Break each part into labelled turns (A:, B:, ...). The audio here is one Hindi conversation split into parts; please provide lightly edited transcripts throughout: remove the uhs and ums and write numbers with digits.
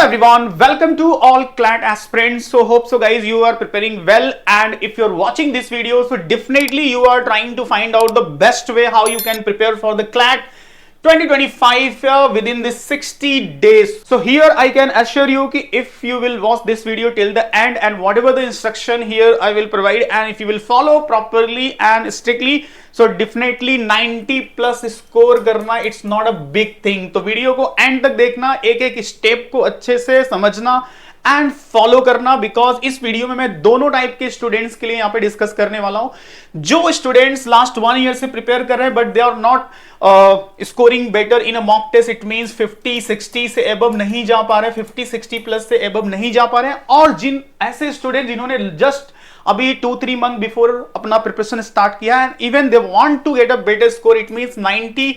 A: everyone, welcome to all CLAT aspirants. So hope so guys you are preparing well, and if you're watching this video, so definitely you are trying to find out the best way how you can prepare for the CLAT 2025 within this 60 days. So here I can assure you कि if you will watch this video till the end and whatever the instruction here I will provide, and if you will follow properly and strictly, so definitely 90 plus score करना it's not a big thing. तो वीडियो को एंड तक देखना, एक एक स्टेप को अच्छे से समझना एंड फॉलो करना, बिकॉज इस वीडियो में मैं दोनों टाइप के स्टूडेंट्स के लिए यहां पे डिस्कस करने वाला हूं. जो स्टूडेंट्स लास्ट 1 ईयर से प्रिपेयर कर रहे हैं but they are not scoring better in a mock test, it means 50-60 से एबव नहीं जा पा रहे, 50-60 प्लस से एबव नहीं जा पा रहे हैं, और जिन ऐसे स्टूडेंट जिन्होंने जस्ट अभी 2-3 मंथ बिफोर अपना प्रिपरेशन स्टार्ट किया and even they want to get a better score, it means 90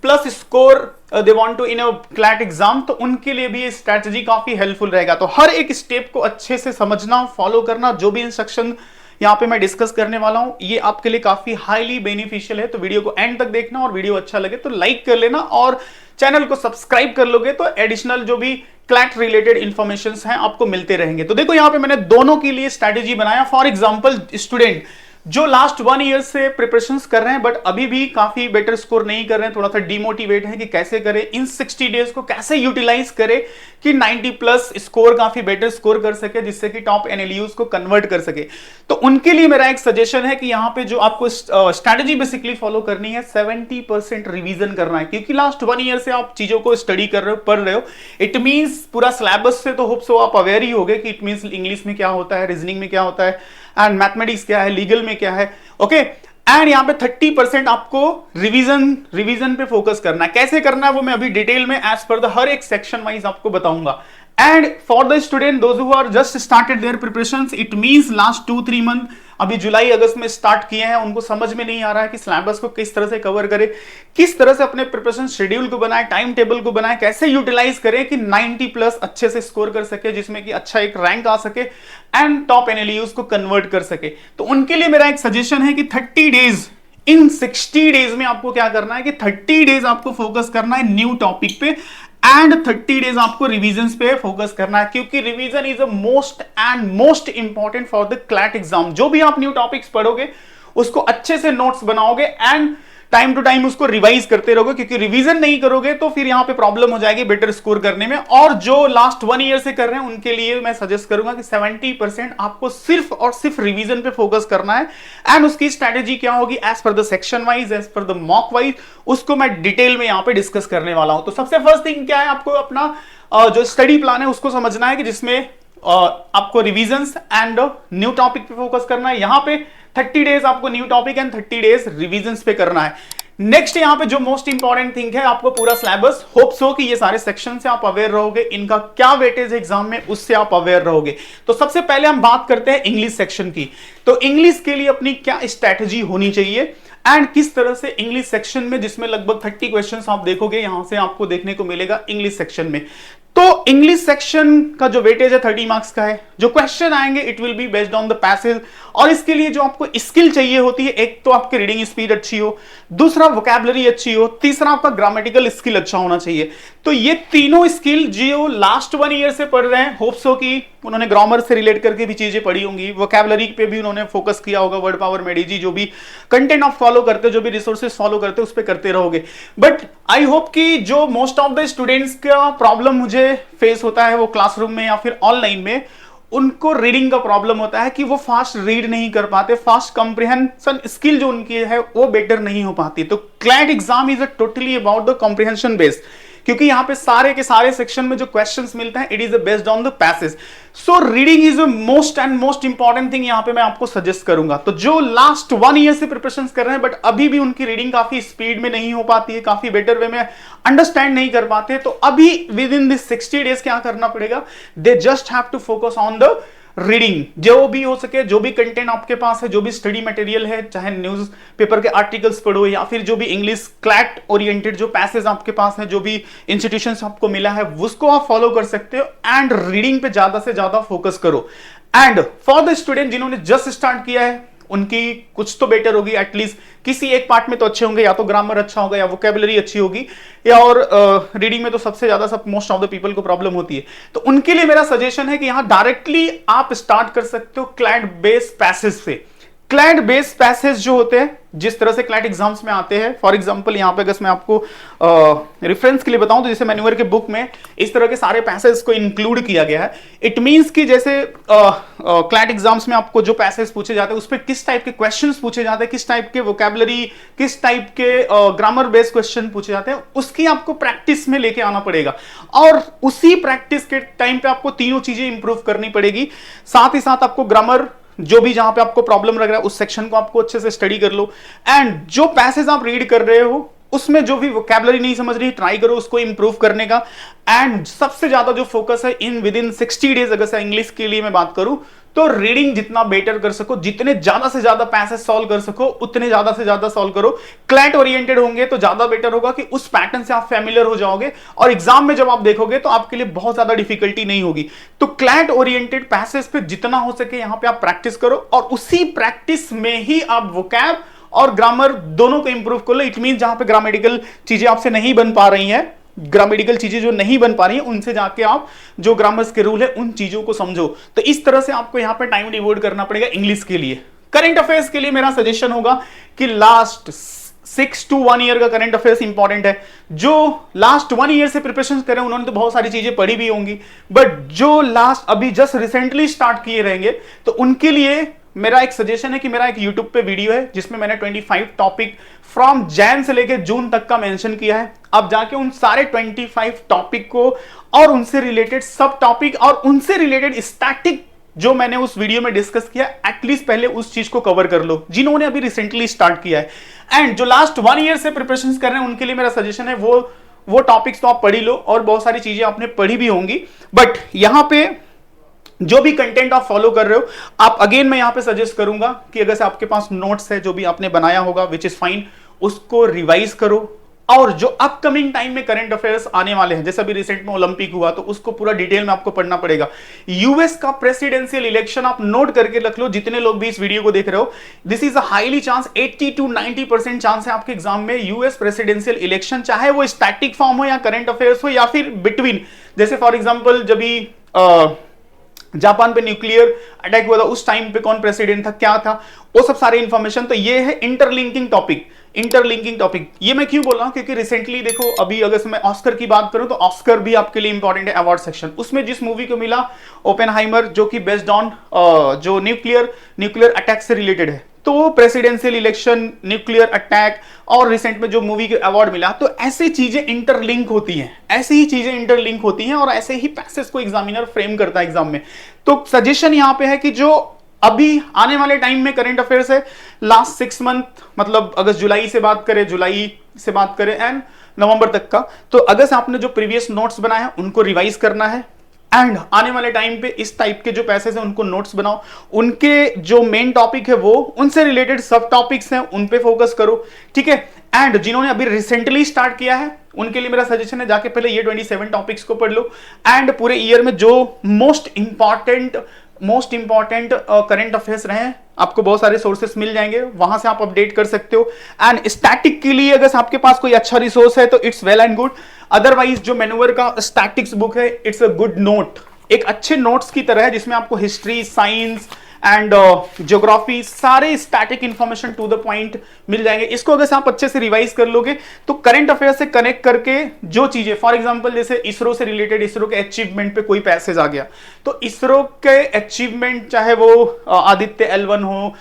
A: plus score they want to in a CLAT exam, तो उनके लिए भी ये स्ट्रैटेजी काफी हेल्पफुल रहेगा. तो हर एक स्टेप को अच्छे से समझना, फॉलो करना, जो भी इंस्ट्रक्शन यहां पे मैं डिस्कस करने वाला हूं ये आपके लिए काफी हाईली बेनिफिशियल है. तो वीडियो को एंड तक देखना, और वीडियो अच्छा लगे तो लाइक कर लेना, और चैनल को सब्सक्राइब कर लोगे तो एडिशनल जो भी क्लैट रिलेटेड इंफॉर्मेशन हैं आपको मिलते रहेंगे. तो देखो यहां पे मैंने दोनों के लिए स्ट्रैटेजी बनाया. फॉर एग्जांपल स्टूडेंट जो लास्ट 1 ईयर से प्रिपरेशंस कर रहे हैं बट अभी भी काफी बेटर स्कोर नहीं कर रहे हैं, थोड़ा सा डिमोटिवेट है कि कैसे करें, इन 60 डेज को कैसे यूटिलाइज करें कि 90 प्लस स्कोर काफी बेटर स्कोर कर सके, जिससे कि टॉप एनएलयूज को कन्वर्ट कर सके. तो उनके लिए मेरा एक सजेशन है कि यहाँ पे जो आपको स्ट्रैटेजी बेसिकली फॉलो करनी है, 70% रिवीजन करना है, क्योंकि लास्ट 1 ईयर से आप चीजों को स्टडी कर रहे हो, पढ़ रहे हो. इट मींस पूरा सिलेबस से तो होप सो आप अवेयर ही होगे कि इट मींस इंग्लिश में क्या होता है, रीजनिंग में क्या होता है, एंड मैथमेटिक्स क्या है, लीगल में क्या है. ओके, एंड यहाँ पे 30% आपको रिवीजन पे फोकस करना है. कैसे करना है वो मैं अभी डिटेल में एज पर द हर एक सेक्शन वाइज आपको बताऊंगा. And for the student those who are just started their preparations, it means last 2-3 month अभी जुलाई अगस्त में स्टार्ट किए हैं, उनको समझ में नहीं आ रहा है कि सिलेबस को किस तरह से कवर करें, किस तरह से अपने प्रिपरेशन शेड्यूल को बनाए, टाइम टेबल को बनाए, कैसे यूटिलाइज करें कि 90 प्लस अच्छे से स्कोर कर सके, जिसमें कि अच्छा एक रैंक आ सके एंड टॉप एनएलयूज को कन्वर्ट कर सके. तो उनके लिए मेरा एक सजेशन है कि 30 डेज, इन 60 डेज में आपको क्या करना है कि 30 डेज आपको फोकस करना है न्यू टॉपिक पे, एंड 30 डेज आपको रिवीजन पे फोकस करना है, क्योंकि revision is a most important for the CLAT exam. जो भी आप न्यू टॉपिक्स पढ़ोगे उसको अच्छे से नोट्स बनाओगे एंड टाइम टू टाइम उसको रिवाइज करते रहोगे, क्योंकि रिवीजन नहीं करोगे तो फिर यहां पे प्रॉब्लम हो जाएगी बेटर स्कोर करने में. और जो लास्ट 1 ईयर से कर रहे हैं उनके लिए मैं सजेस्ट करूंगा कि 70% आपको सिर्फ और सिर्फ रिवीजन पे फोकस करना है, एंड उसकी स्ट्रैटेजी क्या होगी as per the section wise, as per the mock wise, उसको मैं डिटेल में यहां पे डिस्कस करने वाला हूं. तो सबसे फर्स्ट थिंग क्या है, आपको अपना जो स्टडी प्लान है उसको समझना है कि जिसमें आपको रिवीजंस एंड न्यू टॉपिक पे फोकस करना है. यहां पे 30 डेज आपको न्यू टॉपिक एंड 30 डेज रिवीजंस पे करना है. नेक्स्ट यहां पे जो मोस्ट इंपॉर्टेंट थिंग है, आपको पूरा सिलेबस, होप्स हो कि ये सारे सेक्शन से आप अवेयर रहोगे, इनका क्या वेटेज एग्जाम में उससे आप अवेयर रहोगे. तो सबसे पहले हम बात करते हैं इंग्लिश सेक्शन की. तो इंग्लिश के लिए अपनी क्या स्ट्रैटेजी होनी चाहिए एंड किस तरह से इंग्लिश सेक्शन में, जिसमें लगभग 30 क्वेश्चंस आप देखोगे यहां से आपको देखने को मिलेगा इंग्लिश सेक्शन में. तो इंग्लिश सेक्शन का जो वेटेज है 30 मार्क्स का है. जो क्वेश्चन आएंगे it will be based on the passage, और इसके लिए जो आपको स्किल चाहिए होती है, एक तो आपकी रीडिंग स्पीड अच्छी हो, दूसरा वोकैबुलरी अच्छी हो, तीसरा आपका ग्रामेटिकल स्किल अच्छा होना चाहिए. तो ये तीनों स्किल जो लास्ट 1 ईयर से पढ़ रहे हैं, होप्स हो कि उन्होंने ग्रामर से रिलेट करके भी चीजें पढ़ी होंगी, वोकैबुलरी पे भी उन्होंने फोकस किया होगा, वर्ड पावर मेडिजी, जो भी कंटेंट आप फॉलो करते हो, जो भी रिसोर्सेज फॉलो करते हो उस पर करते रहोगे. बट आई होप कि जो मोस्ट ऑफ द स्टूडेंट्स का प्रॉब्लम मुझे फेस होता है वो क्लासरूम में या फिर ऑनलाइन में, उनको रीडिंग का प्रॉब्लम होता है कि वो फास्ट रीड नहीं कर पाते, फास्ट कॉम्प्रिहेंशन स्किल जो उनकी है वो बेटर नहीं हो पाती. तो CLAT exam is totally about the comprehension based, क्योंकि यहां पे सारे के सारे सेक्शन में जो क्वेश्चंस मिलते हैं it is based on the passage. So reading is a most important thing यहां पे मैं आपको सजेस्ट करूंगा. तो जो लास्ट 1 ईयर से प्रिपरेशंस कर रहे हैं बट अभी भी उनकी रीडिंग काफी स्पीड में नहीं हो पाती है, काफी बेटर वे में अंडरस्टैंड नहीं कर पाते, तो अभी विद इन दिस 60 डेज क्या करना पड़ेगा, they just have to focus on the reading. जो भी हो सके, जो भी कंटेंट आपके पास है, जो भी स्टडी मटेरियल है, चाहे न्यूज पेपर के आर्टिकल्स पढ़ो या फिर जो भी इंग्लिश क्लैट ओरिएंटेड जो पैसेज आपके पास है, जो भी इंस्टीट्यूशंस आपको मिला है उसको आप फॉलो कर सकते हो, एंड रीडिंग पे ज्यादा से ज्यादा फोकस करो. एंड फॉर द स्टूडेंट जिन्होंने जस्ट स्टार्ट किया है, उनकी कुछ तो बेटर होगी, एटलीस्ट किसी एक पार्ट में तो अच्छे होंगे, या तो ग्रामर अच्छा होगा या वोकेबुलरी अच्छी होगी, या और रीडिंग में तो सबसे ज्यादा सब मोस्ट ऑफ द पीपल को प्रॉब्लम होती है। तो उनके लिए मेरा सजेशन है कि यहां डायरेक्टली आप स्टार्ट कर सकते हो क्लैट बेस्ड पैसेज से। क्लैट बेस्ड पैसेज जो होते हैं, जिस तरह से क्लैट एग्जाम्स में आते हैं, फॉर एग्जांपल यहां पे अगर मैं आपको रेफरेंस के लिए बताऊं तो जैसे मैन्यूअर के बुक में इस तरह के सारे पैसेज को इंक्लूड किया गया है। इट मींस कि जैसे क्लैट एग्जाम्स में आपको जो पैसेज पूछे जाते हैं उस पर किस टाइप के क्वेश्चंस पूछे जाते हैं, किस टाइप के वोकैबुलरी, किस टाइप के ग्रामर बेस्ड क्वेश्चन पूछे जाते हैं, उसकी आपको प्रैक्टिस में लेके आना पड़ेगा। और उसी प्रैक्टिस के टाइम पे आपको तीनों चीजें इंप्रूव करनी पड़ेगी। साथ ही साथ आपको ग्रामर, जो भी जहां पे आपको प्रॉब्लम लग रहा है उस सेक्शन को आपको अच्छे से स्टडी कर लो, एंड जो पैसेज आप रीड कर रहे हो उसमें जो भी वोकैबुलरी नहीं समझ रही, ट्राई करो उसको इंप्रूव करने का। एंड सबसे ज्यादा जो फोकस है इन विद इन 60 डेज, अगर से इंग्लिश के लिए मैं बात करूं तो रीडिंग जितना बेटर कर सको, जितने ज्यादा से ज्यादा पैसेज सॉल्व कर सको उतने ज्यादा से ज्यादा सॉल्व करो। क्लैट ओरिएंटेड होंगे तो ज्यादा बेटर होगा कि उस पैटर्न से आप फैमिलियर हो जाओगे और एग्जाम में जब आप देखोगे तो आपके लिए बहुत ज्यादा डिफिकल्टी नहीं होगी। तो क्लैट ओरिएंटेड पैसेज पे जितना हो सके यहां पे आप प्रैक्टिस करो, और उसी प्रैक्टिस में ही आप वोकैब और ग्रामर दोनों को इंप्रूव कर लो। इट मीन जहां पे ग्रामेटिकल चीजें आपसे नहीं बन पा रही हैं, ग्रामेटिकल चीजें जो नहीं बन पा रही हैं, उनसे जाके आप जो ग्रामर्स के रूल है उन चीजों को समझो। तो इस तरह से आपको यहां पे टाइम डिवोट करना पड़ेगा इंग्लिश के लिए। करंट अफेयर्स के लिए मेरा सजेशन होगा कि लास्ट 6 to 1 ईयर का करंट अफेयर्स इंपॉर्टेंट है। जो लास्ट 1 ईयर से प्रिपरेशन करें उन्होंने तो बहुत सारी चीजें पढ़ी भी होंगी, बट जो लास्ट अभी जस्ट रिसेंटली स्टार्ट किए रहेंगे तो उनके लिए मेरा एक सजेशन है कि मेरा एक यूट्यूब पे वीडियो है जिसमें मैंने 25 टॉपिक फ्रॉम जैन से लेके जून तक का मेंशन किया है। आप जाके उन सारे 25 टॉपिक को और उनसे रिलेटेड सब टॉपिक और उनसे रिलेटेड स्टैटिक जो मैंने उस वीडियो में डिस्कस किया, एटलीस्ट पहले उस चीज को कवर कर लो जिन्होंने अभी रिसेंटली स्टार्ट किया है। एंड जो लास्ट 1 ईयर से प्रिपरेशन कर रहे हैं उनके लिए मेरा सजेशन है वो टॉपिक्स तो आप पढ़ ही लो, और बहुत सारी चीजें आपने पढ़ी भी होंगी, बट यहां पे जो भी कंटेंट आप फॉलो कर रहे हो, आप अगेन मैं यहां पे सजेस्ट करूंगा कि अगर से आपके पास नोट्स है जो भी आपने बनाया होगा विच इज फाइन, उसको रिवाइज करो। और जो अपकमिंग टाइम में करंट अफेयर्स आने वाले हैं, जैसे अभी रिसेंट में ओलंपिक हुआ तो उसको पूरा डिटेल में आपको पढ़ना पड़ेगा। यूएस का प्रेसिडेंशियल इलेक्शन आप नोट करके रख लो, जितने लोग भी इस वीडियो को देख रहे हो, this is a highly chance, 80 to 90% chance है आपके एग्जाम में यूएस प्रेसिडेंशियल इलेक्शन, चाहे वो स्टैटिक फॉर्म हो या करंट अफेयर्स हो या फिर बिटवीन। जैसे फॉर एग्जाम्पल जब भी जापान पे न्यूक्लियर अटैक हुआ था उस टाइम पे कौन प्रेसिडेंट था, क्या था, वो सब सारे इंफॉर्मेशन। तो ये है इंटरलिंकिंग टॉपिक। ये मैं क्यों बोल रहा हूं, क्योंकि रिसेंटली देखो अभी अगर मैं ऑस्कर की बात करूं तो ऑस्कर भी आपके लिए इंपॉर्टेंट है, अवार्ड सेक्शन। उसमें जिस मूवी को मिला ओपेनहाइमर, जो कि बेस्ड ऑन जो न्यूक्लियर अटैक से रिलेटेड है, तो वो प्रेसिडेंशियल इलेक्शन, न्यूक्लियर अटैक और रिसेंट में जो मूवी के अवार्ड मिला, तो ऐसी चीजें इंटरलिंक होती हैं, ऐसी ही चीजें इंटरलिंक होती हैं और ऐसे ही पैसेज को एग्जामिनर फ्रेम करता है एग्जाम में। तो सजेशन यहां पे है कि जो अभी आने वाले टाइम में करंट अफेयर्स है, लास्ट 6 मंथ, मतलब अगर जुलाई से बात करें एंड नवंबर तक का, तो अगर से आपने जो प्रीवियस नोट्स बनाए हैं उनको रिवाइज करना है, एंड आने वाले टाइम पे इस टाइप के जो पैसेज हैं उनको नोट्स बनाओ, उनके जो मेन टॉपिक है वो उनसे रिलेटेड सब टॉपिक्स हैं उन पे फोकस करो, ठीक है। एंड जिन्होंने अभी रिसेंटली स्टार्ट किया है उनके लिए मेरा सजेशन है जाके पहले ये 27 टॉपिक्स को पढ़ लो, एंड पूरे ईयर में जो मोस्ट इंपॉर्टेंट करंट अफेयर्स रहे आपको बहुत सारे सोर्सेस मिल जाएंगे, वहां से आप अपडेट कर सकते हो। एंड स्टैटिक के लिए अगर आपके पास कोई अच्छा रिसोर्स है तो it's well and good, otherwise जो मैन्यूअर का स्टैटिक्स बुक है इट्स अ गुड नोट, एक अच्छे नोट्स की तरह है जिसमें आपको हिस्ट्री, साइंस एंड ज्योग्राफी सारे static information to the point मिल जाएंगे। इसको अगर आप अच्छे से रिवाइज कर लोगे तो करंट अफेयर से कनेक्ट करके जो चीजें, फॉर एग्जांपल जैसे इसरो से रिलेटेड, इसरो के अचीवमेंट पे कोई पैसेज आ गया तो इसरो के अचीवमेंट, चाहे वो आदित्य L1 हो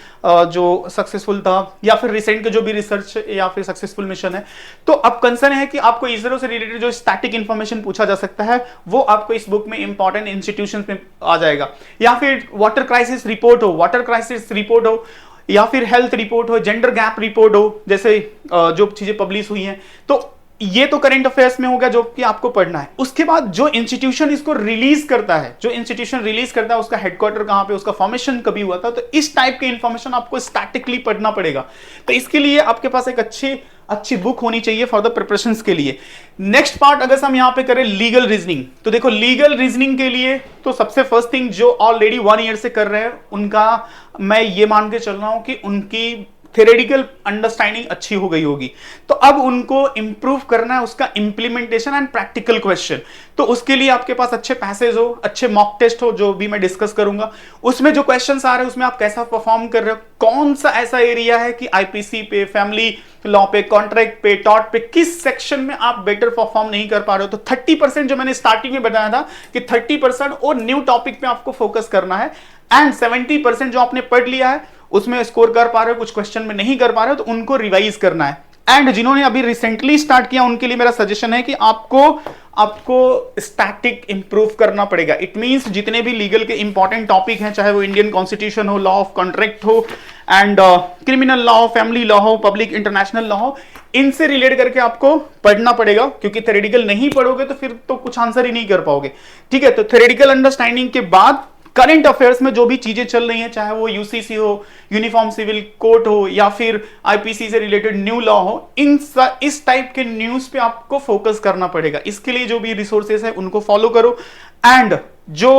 A: जो सक्सेसफुल था, या फिर रिसेंट के जो भी रिसर्च या फिर सक्सेसफुल मिशन है, तो अब कंसर्न है कि आपको इसरो से रिलेटेड जो स्टैटिक इंफॉर्मेशन पूछा जा सकता है वो आपको इस बुक में इंपॉर्टेंट इंस्टीट्यूशंस में आ जाएगा। या फिर वाटर क्राइसिस रिपोर्ट हो, या फिर हेल्थ रिपोर्ट हो, जेंडर गैप रिपोर्ट हो, जैसे जो चीजें पब्लिश हुई हैं, तो ये तो करंट अफेयर्स में हो गया जो कि आपको पढ़ना है। उसके बाद जो इंस्टीट्यूशन इसको रिलीज करता है, जो इंस्टीट्यूशन रिलीज करता है उसका हेडक्वार्टर कहां पे, उसका फॉर्मेशन कभी हुआ था, तो इस टाइप के इंफॉर्मेशन आपको स्टैटिकली पढ़ना पड़ेगा। तो इसके लिए आपके पास एक अच्छी बुक होनी चाहिए फॉर द प्रिपरेशंस के लिए। नेक्स्ट पार्ट अगर हम यहां पे करें लीगल रीजनिंग, तो देखो लीगल रीजनिंग के लिए तो सबसे फर्स्ट थिंग जो ऑलरेडी 1 ईयर से कर रहे हैं उनका मैं ये मान के चल रहा हूं कि उनकी थ्योरेटिकल अंडरस्टैंडिंग अच्छी हो गई होगी। तो अब उनको इंप्रूव करना है उसका इंप्लीमेंटेशन एंड प्रैक्टिकल क्वेश्चन। तो उसके लिए आपके पास अच्छे पैसेज हो, अच्छे मॉक टेस्ट हो, जो भी मैं डिस्कस करूंगा, उसमें जो क्वेश्चंस आ रहे हैं उसमें आप कैसा परफॉर्म कर रहे हो, कौन सा ऐसा एरिया है कि आईपीसी पे, फैमिली लॉ पे, कॉन्ट्रैक्ट पे, टॉर्ट पे, किस सेक्शन में आप बेटर परफॉर्म नहीं कर पा रहे हो। तो 30% जो मैंने स्टार्टिंग में बताया था कि 30% और न्यू टॉपिक पे आपको फोकस करना है, एंड 70% जो आपने पढ़ लिया है उसमें स्कोर कर पा रहे हो, कुछ क्वेश्चन में नहीं कर पा रहे हो तो उनको रिवाइज करना है। एंड जिन्होंने अभी रिसेंटली स्टार्ट किया उनके लिए मेरा सजेशन है कि आपको स्टैटिक इंप्रूव करना पड़ेगा। इट मींस जितने भी लीगल के इंपॉर्टेंट टॉपिक हैं, चाहे वो इंडियन कॉन्स्टिट्यूशन हो, लॉ ऑफ कॉन्ट्रैक्ट हो, एंड क्रिमिनल लॉ हो, फैमिली लॉ हो, पब्लिक इंटरनेशनल लॉ हो, इनसे रिलेट करके आपको पढ़ना पड़ेगा, क्योंकि थ्योरेटिकल नहीं पढ़ोगे तो फिर तो कुछ आंसर ही नहीं कर पाओगे। ठीक है, तो थ्योरेटिकल अंडरस्टैंडिंग के बाद करंट अफेयर्स में जो भी चीजें चल रही हैं, चाहे वो यूसीसी हो, यूनिफॉर्म सिविल कोड हो, या फिर आईपीसी से रिलेटेड न्यू लॉ हो, इस टाइप के न्यूज पे आपको फोकस करना पड़ेगा। इसके लिए जो भी रिसोर्सेस है उनको फॉलो करो, एंड जो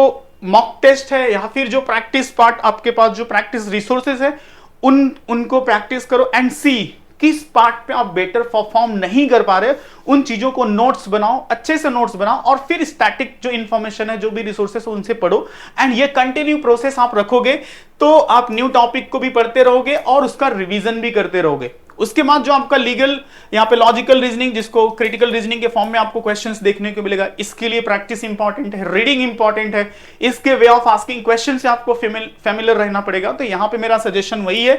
A: मॉक टेस्ट है या फिर जो प्रैक्टिस पार्ट आपके पास जो प्रैक्टिस रिसोर्सेस है उनको प्रैक्टिस करो, एंड सी किस पार्ट पे आप बेटर परफॉर्म नहीं कर पा रहे, उन चीजों को नोट्स बनाओ, अच्छे से नोट्स बनाओ, और फिर स्टैटिक जो इंफॉर्मेशन है, जो भी रिसोर्सेस उनसे पढ़ो। एंड ये कंटिन्यू प्रोसेस आप रखोगे तो आप न्यू टॉपिक को भी पढ़ते रहोगे और उसका रिवीजन भी करते रहोगे। उसके बाद जो आपका लीगल, यहाँ पे लॉजिकल रीजनिंग, जिसको क्रिटिकल रीजनिंग के फॉर्म में आपको क्वेश्चंस देखने को मिलेगा, इसके लिए प्रैक्टिस इंपॉर्टेंट है, रीडिंग इंपॉर्टेंट है, इसके वे ऑफ आस्किंग क्वेश्चन से आपको फेमिलियर रहना पड़ेगा। तो यहाँ पे मेरा सजेशन वही है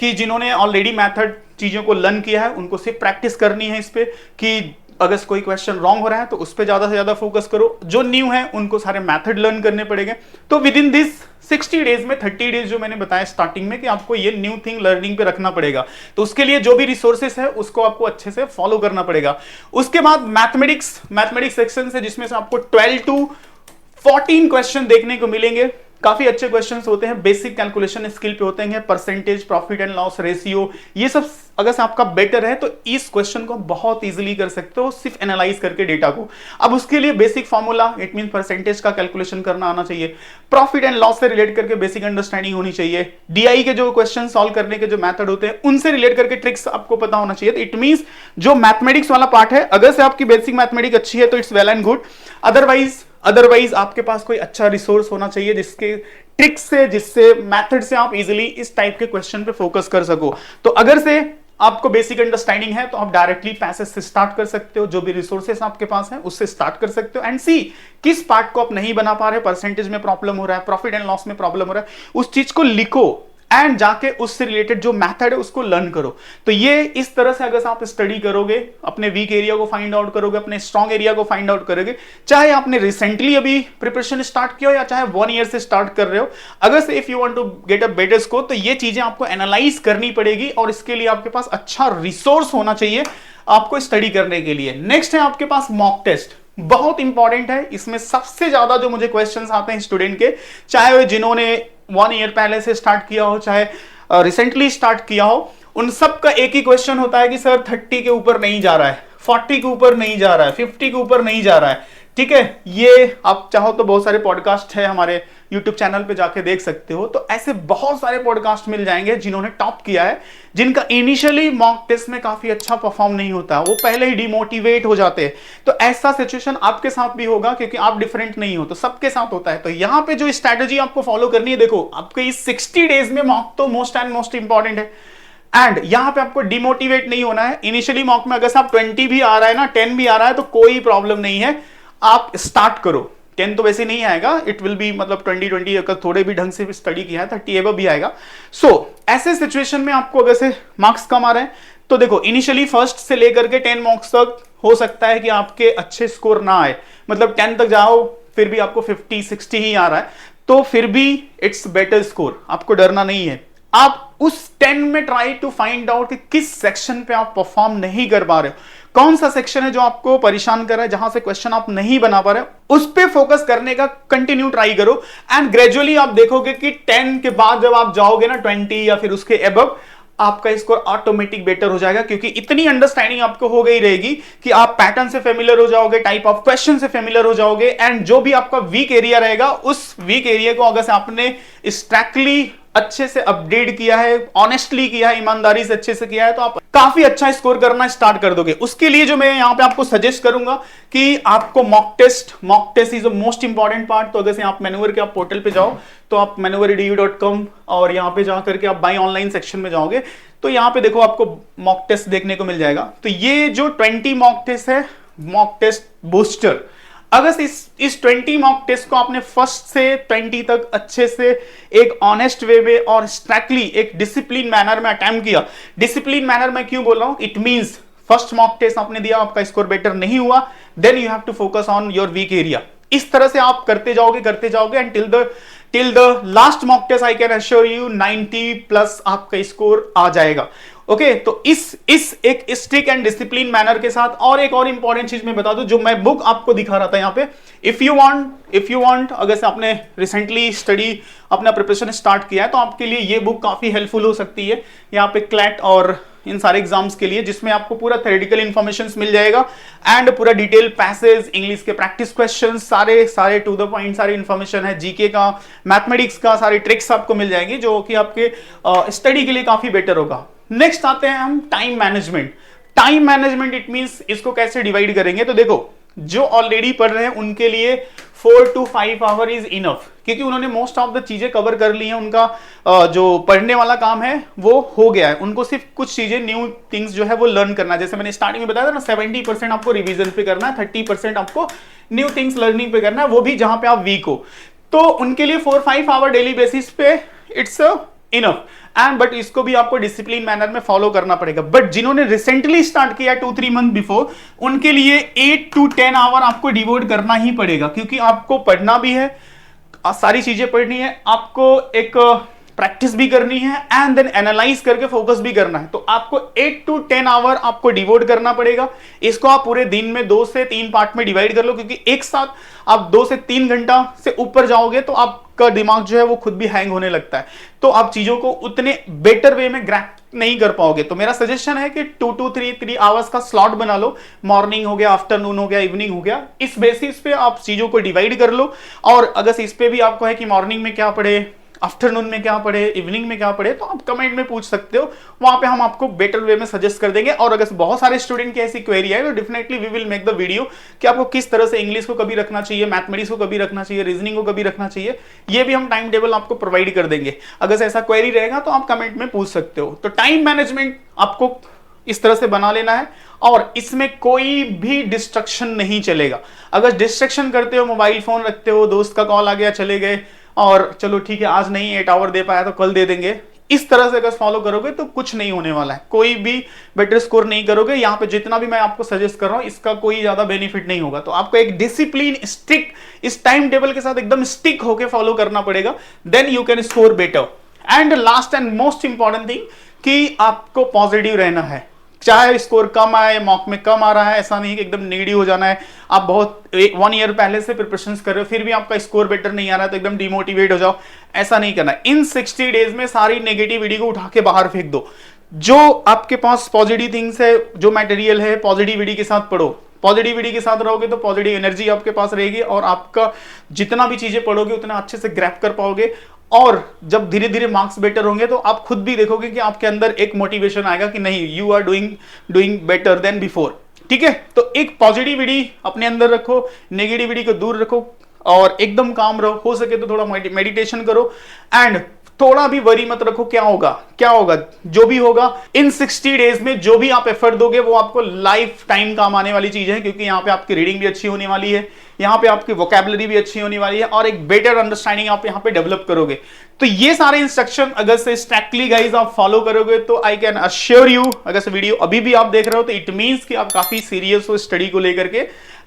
A: कि जिन्होंने ऑलरेडी मेथड चीजों को लर्न किया है उनको सिर्फ प्रैक्टिस करनी है इस पे, कि अगर कोई क्वेश्चन रॉन्ग हो रहा है तो उस पे ज्यादा से ज्यादा फोकस करो। जो न्यू है उनको सारे मेथड लर्न करने पड़ेंगे। तो विद इन दिस 60 डेज में 30 डेज जो मैंने बताया स्टार्टिंग में कि आपको ये न्यू थिंग लर्निंग पे रखना पड़ेगा, तो उसके लिए जो भी रिसोर्सेस है उसको आपको अच्छे से फॉलो करना पड़ेगा। उसके बाद मैथमेटिक्स सेक्शन है जिसमें से आपको 12 to 14 क्वेश्चन देखने को मिलेंगे। काफी अच्छे क्वेश्चंस होते हैं, बेसिक कैलकुलेशन स्किल पे होते हैं, percentage, profit and loss ratio, ये सब अगर से आपका बेटर है तो इस क्वेश्चन को बहुत इजीली कर सकते हो सिर्फ एनालाइज करके डेटा को। अब उसके लिए basic formula, it mean percentage का कैलकुलेशन करना आना चाहिए, प्रॉफिट एंड लॉस से रिलेट करके बेसिक अंडरस्टैंडिंग होनी चाहिए, डीआई के जो क्वेश्चन सॉल्व करने के जो मेथड होते हैं उनसे रिलेट करके ट्रिक्स आपको पता होना चाहिए। तो इट मींस जो मैथमेटिक्स वाला पार्ट है, अगर से आपकी बेसिक मैथमेटिक्स अच्छी है तो it's well and good, otherwise आपके पास कोई अच्छा रिसोर्स होना चाहिए जिसके ट्रिक्स से, जिससे मेथड से आप इजीली इस टाइप के क्वेश्चन पे फोकस कर सको। तो अगर से आपको बेसिक अंडरस्टैंडिंग है तो आप डायरेक्टली पैसेज से स्टार्ट कर सकते हो, जो भी रिसोर्सेस आपके पास है उससे स्टार्ट कर सकते हो, एंड सी किस पार्ट को आप नहीं बना पा रहे, परसेंटेज में प्रॉब्लम हो रहा है, प्रॉफिट एंड लॉस में प्रॉब्लम हो रहा है, उस चीज को लिखो एंड जाके उससे रिलेटेड जो मेथड है उसको लर्न करो। तो ये इस तरह से अगर आप स्टडी करोगे, अपने वीक एरिया को फाइंड आउट करोगे, अपने स्ट्रॉन्ग एरिया को फाइंड आउट करोगे, चाहे आपने रिसेंटली अभी प्रिपरेशन स्टार्ट किया हो या चाहे 1 ईयर से स्टार्ट कर रहे हो, अगर से if you want to get a better score, तो ये चीजें आपको एनालाइज करनी पड़ेगी और इसके लिए आपके पास अच्छा रिसोर्स होना चाहिए आपको स्टडी करने के लिए। नेक्स्ट है आपके पास मॉक टेस्ट, बहुत इंपॉर्टेंट है। इसमें सबसे ज्यादा जो मुझे क्वेश्चंस आते हैं स्टूडेंट के, चाहे वो जिन्होंने 1 ईयर पहले से स्टार्ट किया हो, चाहे रिसेंटली स्टार्ट किया हो, उन सब का एक ही क्वेश्चन होता है कि सर 30 के ऊपर नहीं जा रहा है, 40 के ऊपर नहीं जा रहा है, 50 के ऊपर नहीं जा रहा है। ठीक है, ये आप चाहो तो बहुत सारे पॉडकास्ट है हमारे YouTube चैनल पे जाके देख सकते हो। तो ऐसे बहुत सारे पॉडकास्ट मिल जाएंगे जिन्होंने टॉप किया है, जिनका इनिशियली मॉक टेस्ट में काफी अच्छा परफॉर्म नहीं होता, वो पहले ही डिमोटिवेट हो जाते हैं। तो ऐसा सिचुएशन आपके साथ भी होगा क्योंकि आप डिफरेंट नहीं हो, तो सबके साथ होता है। तो यहाँ पे जो स्ट्रैटेजी आपको फॉलो करनी है, देखो आपके इस 60 डेज में मॉक तो मोस्ट इंपॉर्टेंट है, एंड यहां पे आपको डिमोटिवेट नहीं होना है। इनिशियली मॉक में अगर आप 20 भी आ रहा है ना, 10 भी आ रहा है तो कोई प्रॉब्लम नहीं है, आप स्टार्ट करो। 10 तो वैसे नहीं आएगा, इट विल बी मतलब 20 अगर थोड़े भी ढंग से स्टडी किया है 30 एबव भी आएगा। सो ऐसे सिचुएशन में आपको अगर से मार्क्स कम आ रहे हैं तो देखो इनिशियली फर्स्ट से लेकर के 10 मार्क्स तक हो सकता है कि आपके अच्छे स्कोर ना आए, मतलब 10 तक जाओ फिर भी आपको 50-60 ही आ रहा है, तो फिर भी इट्स बेटर स्कोर, आपको डरना नहीं है। आप उस 10 में ट्राई टू फाइंड आउट कि किस सेक्शन पे आप परफॉर्म नहीं कर पा रहे हो, कौन सा सेक्शन है जो आपको परेशान कर रहा है, जहां से क्वेश्चन आप नहीं बना पा रहे हो, उस पे फोकस करने का कंटिन्यू ट्राई करो। एंड ग्रेजुअली आप देखोगे कि 10 के बाद जब आप जाओगे ना 20 या फिर उसके अबव, आपका स्कोर ऑटोमेटिक बेटर हो जाएगा, क्योंकि इतनी अंडरस्टैंडिंग आपको हो गई रहेगी कि आप पैटर्न से फेमिलियर हो जाओगे, टाइप ऑफ क्वेश्चन से फेमिलियर हो जाओगे। एंड जो भी आपका वीक एरिया रहेगा, उस वीक एरिया को अगर से आपने स्ट्रैक्टली अच्छे से अपडेट किया है, ऑनेस्टली किया है, ईमानदारी से अच्छे से किया है, तो आप काफी अच्छा स्कोर करना स्टार्ट कर दोगे। उसके लिए जो मैं यहां पे आपको सजेस्ट करूंगा कि आपको mock test is the most important part. तो अगर से आप मैन्यूवर के आप पोर्टल पे जाओ, तो आप manuver.edu.com और यहां पे जाकर के आप बाय ऑनलाइन सेक्शन में जाओगे, तो यहां पे देखो आपको मॉक टेस्ट देखने को मिल जाएगा। तो ये जो 20 मॉक टेस्ट है, मॉक टेस्ट बूस्टर, अगर इस 20 मॉक टेस्ट को आपने फर्स्ट से 20 तक अच्छे से एक ऑनेस्ट वे में और स्ट्रैक्टली एक डिसिप्लिन मैनर में अटेम्प्ट किया। डिसिप्लिन मैनर में क्यों बोल रहा हूं? It means first mock test आपने दिया, आपका स्कोर बेटर नहीं हुआ, then you have to focus on your weak area. इस तरह से आप करते जाओगे and till the last mock test I can assure you 90 plus आपका स्कोर आ जाएगा। ओके, तो इस एक स्ट्रिक्ट एंड डिसिप्लिन मैनर के साथ, और एक और इंपॉर्टेंट चीज मैं बता दूं, जो मैं बुक आपको दिखा रहा था यहाँ पे, इफ यू वांट अगर से आपने रिसेंटली स्टडी अपना प्रिपरेशन स्टार्ट किया है, तो आपके लिए ये बुक काफी हेल्पफुल हो सकती है यहाँ पे क्लैट और इन सारे एग्जाम्स के लिए, जिसमें आपको पूरा थ्योरेटिकल इंफॉर्मेशन मिल जाएगा एंड पूरा डिटेल पैसेज, इंग्लिश के प्रैक्टिस क्वेश्चन, सारे टू द पॉइंट सारी इंफॉर्मेशन है, जीके का, मैथमेटिक्स का, सारी ट्रिक्स आपको मिल जाएंगी, जो कि आपके स्टडी के लिए काफी बेटर होगा। नेक्स्ट आते हैं हम टाइम मैनेजमेंट। इट मींस इसको कैसे डिवाइड करेंगे? तो देखो, जो ऑलरेडी पढ़ रहे हैं उनके लिए 4 to 5 आवर इज इनफ, क्योंकि उन्होंने मोस्ट ऑफ द चीजें कवर कर ली हैं, उनका जो पढ़ने वाला काम है वो हो गया है, उनको सिर्फ कुछ चीजें न्यू थिंग्स जो है वो लर्न करना है। जैसे मैंने स्टार्टिंग में बताया था ना, 70% आपको रिवीजन पे करना है, 30% आपको न्यू थिंग्स लर्निंग पे करना है, वो भी जहां पे आप वीक हो। तो उनके लिए 4-5 आवर डेली बेसिस पे इट्स इनफ। एंड बट इसको भी आपको डिसिप्लिन मैनर में फॉलो करना पड़ेगा। बट जिन्होंने रिसेंटली स्टार्ट किया 2-3 मंथ बिफोर, उनके लिए 8 to 10 आवर आपको डिवोट करना ही पड़ेगा, क्योंकि आपको पढ़ना भी है, सारी चीजें पढ़नी है, आपको एक प्रैक्टिस भी करनी है एंड देन एनालाइज करके फोकस भी करना है। तो आपको 8 to 10 आवर आपको डिवोट करना पड़ेगा। इसको आप पूरे दिन में 2 से 3 पार्ट में डिवाइड कर लो, क्योंकि एक साथ आप 2 से 3 घंटा से ऊपर जाओगे तो आपका दिमाग जो है वो खुद भी हैंग होने लगता है, तो आप चीजों को उतने बेटर वे में ग्रैप नहीं कर पाओगे। तो मेरा सजेशन है कि 2 to 3 आवर्स का स्लॉट बना लो, मॉर्निंग हो गया, आफ्टरनून हो गया, इवनिंग हो गया, इस बेसिस पे आप चीजों को डिवाइड कर लो। और अगर इस पे भी आपको है कि मॉर्निंग में क्या पढ़े, आफ्टरनून में क्या पढ़े, इवनिंग में क्या पढ़े, तो आप कमेंट में पूछ सकते हो, वहां पे हम आपको बेटर वे में सजेस्ट कर देंगे। और अगर बहुत सारे स्टूडेंट की ऐसी क्वेरी है तो definitely we will make the video कि आपको किस तरह से इंग्लिश को कभी रखना चाहिए, मैथमेटिक्स को कभी रखना चाहिए, रीजनिंग को कभी रखना चाहिए, ये भी हम टाइम टेबल आपको प्रोवाइड कर देंगे। अगर ऐसा क्वेरी रहेगा तो आप कमेंट में पूछ सकते हो। तो टाइम मैनेजमेंट आपको इस तरह से बना लेना है, और इसमें कोई भी डिस्ट्रक्शन नहीं चलेगा। अगर डिस्ट्रक्शन करते हो, मोबाइल फोन रखते हो, दोस्त का कॉल आ गया, चले गए, और चलो ठीक है आज नहीं 8 आवर दे पाया तो कल दे देंगे, इस तरह से अगर फॉलो करोगे तो कुछ नहीं होने वाला है, कोई भी बेटर स्कोर नहीं करोगे। यहाँ पे जितना भी मैं आपको सजेस्ट कर रहा हूँ इसका कोई ज्यादा बेनिफिट नहीं होगा। तो आपको एक डिसिप्लिन स्ट्रिक्ट इस टाइम टेबल के साथ एकदम स्टिक होके फॉलो करना पड़ेगा, then you can score better. And last and most important thing कि आपको पॉजिटिव रहना है, चाहे स्कोर कम आए, मॉक में कम आ रहा है, ऐसा नहीं कि एकदम नेगेटिव हो जाना है। आप बहुत 1 ईयर पहले से प्रिपरेशन कर रहे हो, फिर भी आपका स्कोर बेटर नहीं आ रहा है तो एकदम डिमोटिवेट हो जाओ, ऐसा नहीं करना है। इन 60 डेज में सारी नेगेटिविटी को उठा के बाहर फेंक दो। जो आपके पास पॉजिटिव थिंग्स है, जो मटेरियल है, पॉजिटिविटी के साथ पढ़ो। पॉजिटिविटी के साथ रहोगे तो पॉजिटिव एनर्जी आपके पास रहेगी, और आपका जितना भी चीजें पढ़ोगे उतना अच्छे से ग्रैप कर पाओगे। और जब धीरे धीरे मार्क्स बेटर होंगे तो आप खुद भी देखोगे कि आपके अंदर एक मोटिवेशन आएगा कि नहीं, you are doing better than before. ठीक है, तो एक पॉजिटिविटी अपने अंदर रखो, नेगेटिविटी को दूर रखो, और एकदम काम रहो। हो सके तो थोड़ा मेडिटेशन करो, एंड थोड़ा भी वरी मत रखो क्या होगा जो भी होगा इन 60 डेज में, जो भी आप एफर्ट दोगे वो आपको लाइफ टाइम काम आने वाली चीज है, क्योंकि यहाँ पे आपकी रीडिंग भी अच्छी होने वाली है, यहाँ पे आपकी वोकैबुलरी भी अच्छी होने वाली है, और एक बेटर अंडरस्टैंडिंग आप यहाँ पे डेवलप करोगे। तो ये सारे इंस्ट्रक्शन अगर से स्ट्रिक्टली गाइस आप फॉलो करोगे तो आई कैन अश्योर यू, अगर से वीडियो अभी भी आप देख रहे हो तो इट मींस कि आप काफी सीरियस हो स्टडी को लेकर के,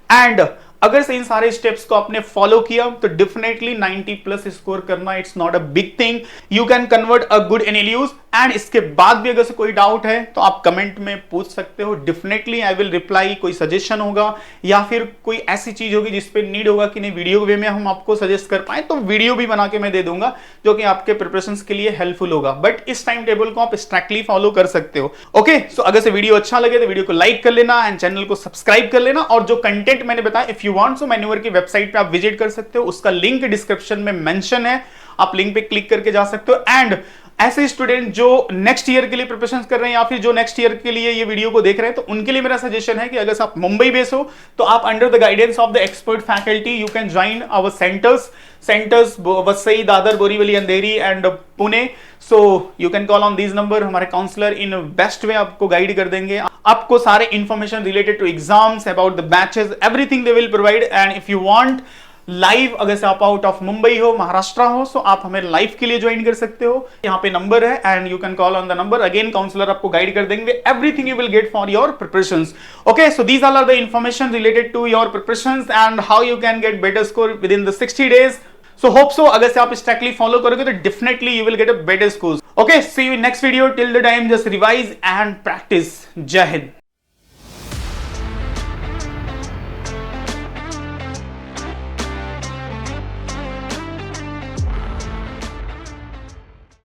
A: एंड अगर से इन सारे स्टेप्स को आपने फॉलो किया तो डेफिनेटली 90 प्लस स्कोर करना it's not a big thing, you can convert a good NLUs. And इसके बाद भी अगर से कोई डाउट है तो आप कमेंट में पूछ सकते हो, डेफिनेटली आई विल रिप्लाई। कोई सजेशन होगा या फिर कोई ऐसी चीज होगी जिसपे नीड होगा कि नहीं वीडियो वे में हम आपको सजेस्ट कर पाए, तो वीडियो भी बना के मैं दे दूंगा जो कि आपके प्रिपरेशन के लिए हेल्पफुल होगा। बट इस टाइम टेबल को आप स्ट्रिक्टली फॉलो कर सकते हो। ओके, सो अगर से वीडियो अच्छा लगे तो वीडियो को लाइक कर लेना एंड चैनल को सब्सक्राइब कर लेना। और जो कंटेंट मैंने बताया, if you want, so manoeuvre की वेबसाइट पे आप विजिट कर सकते हो, उसका लिंक डिस्क्रिप्शन में मेंशन है, आप लिंक पे क्लिक करके जा सकते हो। एंड ऐसे स्टूडेंट जो नेक्स्ट ईयर के लिए प्रिपरेशन कर रहे हैं या फिर जो नेक्स्ट ईयर के लिए ये वीडियो को देख रहे हैं, तो उनके लिए मेरा सजेशन है कि अगर आप मुंबई बेस हो तो आप under the guidance of the expert faculty you can join our centres Vasai, Dadar, Borivali, Andheri and Pune. So you can call on this number. हमारे काउंसलर इन बेस्ट वे आपको गाइड कर देंगे, आपको सारे information related to exams, about the batches, everything they will provide. And if you want live, अगर से आप आउट ऑफ मुंबई हो, महाराष्ट्र हो, सो आप हमें लाइव के लिए ज्वाइन कर सकते हो। यहाँ पे नंबर है and you can call on the number. Again counsellor आपको गाइड कर देंगे, everything you will get for your preparations. Okay, so these are the information related to your preparations and how you can get better score within the 60 days। So hope so अगर से आप स्ट्रिक्टली फॉलो करोगे तो definitely you will get a better score. Okay, see you in next video. Till the time just revise and practice. जय हिंद।